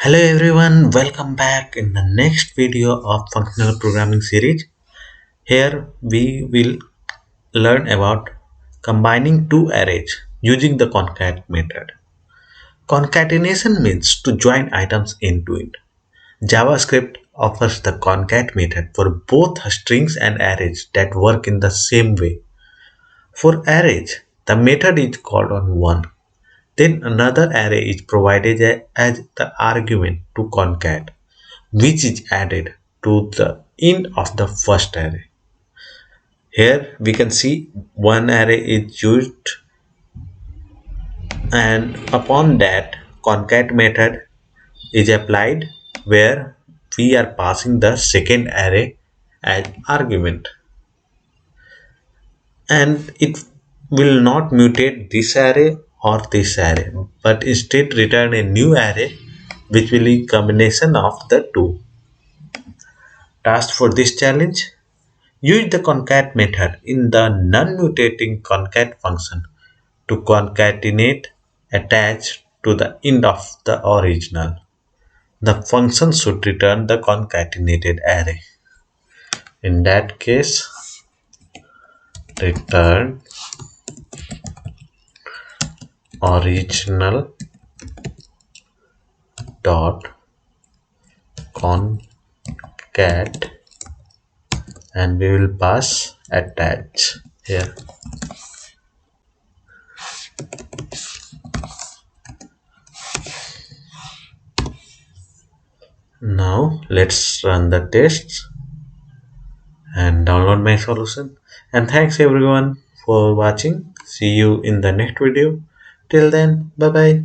Hello everyone, welcome back in the next video of functional programming series. Here we will learn about combining two arrays using the concat method. Concatenation means to join items into it. JavaScript offers the concat method for both strings and arrays that work in the same way. For arrays, the method is called on one. Then another array is provided as the argument to concat, which is added to the end of the first array. Here we can see one array is used, and upon that concat method is applied where we are passing the second array as argument, and it will not mutate this array or this array but instead return a new array which will be combination of the two. Task for this challenge: use the concat method in the non-mutating concat function to concatenate attached to the end of the original. The function should return the concatenated array. In that case, return original dot concat, and we will pass attach here. Now let's run the tests and download my solution. And thanks everyone for watching. See you in the next video. Till then, bye bye.